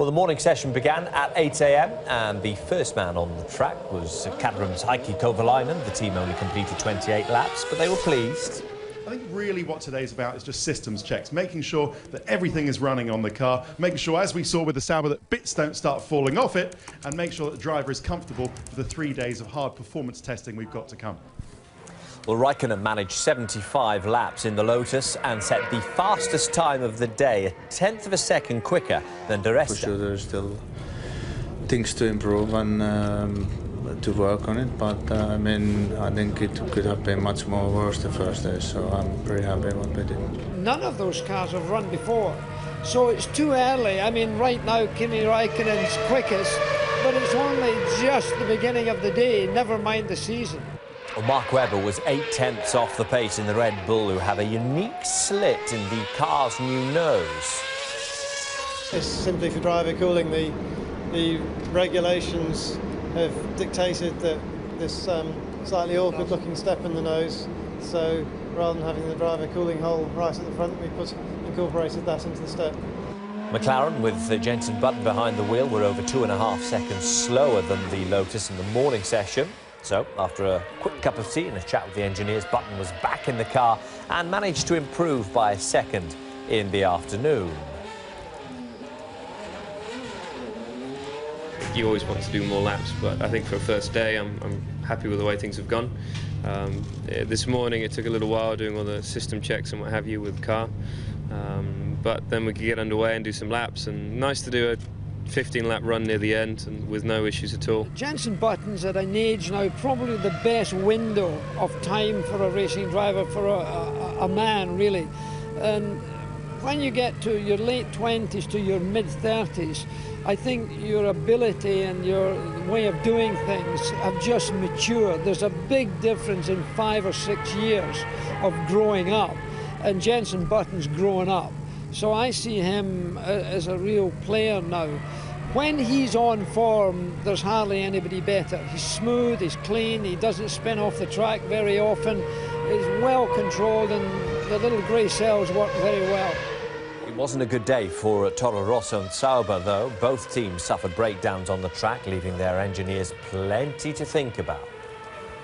Well, the morning session began at 8 a.m. and the first man on the track was Caterham's Heikki Kovalainen. The team only completed 28 laps, but they were pleased. I think really what today's about is just systems checks, making sure that everything is running on the car, making sure, as we saw with the Sauber, that bits don't start falling off it, and make sure that the driver is comfortable for the 3 days of hard performance testing we've got to come. Well, Räikkönen managed 75 laps in the Lotus and set the fastest time of the day, a tenth of a second quicker than Jerez-Test. For sure, there's still things to improve and to work on it, but I mean, I think it could have been much more worse the first day, so I'm pretty happy what we did. None of those cars have run before, so it's too early. I mean, right now Kimi Räikkönen's quickest, but it's only just the beginning of the day, never mind the season. Well, Mark Webber was 8 tenths off the pace in the Red Bull, who have a unique slit in the car's new nose. It's simply for driver cooling. The regulations have dictated that this slightly awkward looking step in the nose, so rather than having the driver cooling hole right at the front, we incorporated that into the step. McLaren, with Jenson Button behind the wheel, were over 2.5 seconds slower than the Lotus in the morning session. So, after a quick cup of tea and a chat with the engineers, Button was back in the car and managed to improve by a second in the afternoon. You always want to do more laps, but I think for a first day I'm happy with the way things have gone. This morning it took a little while doing all the system checks and what have you with the car, but then we could get underway and do some laps, and nice to do a 15-lap run near the end and with no issues at all. Jenson Button's at an age now, probably the best window of time for a racing driver, for a man really. And when you get to your late 20s to your mid-30s, I think your ability and your way of doing things have just matured. There's a big difference in 5 or 6 years of growing up, and Jenson Button's growing up. So I see him as a real player now. When he's on form, there's hardly anybody better. He's smooth, he's clean, he doesn't spin off the track very often, he's well controlled, and the little grey cells work very well. It wasn't a good day for Toro Rosso and Sauber, though. Both teams suffered breakdowns on the track, leaving their engineers plenty to think about.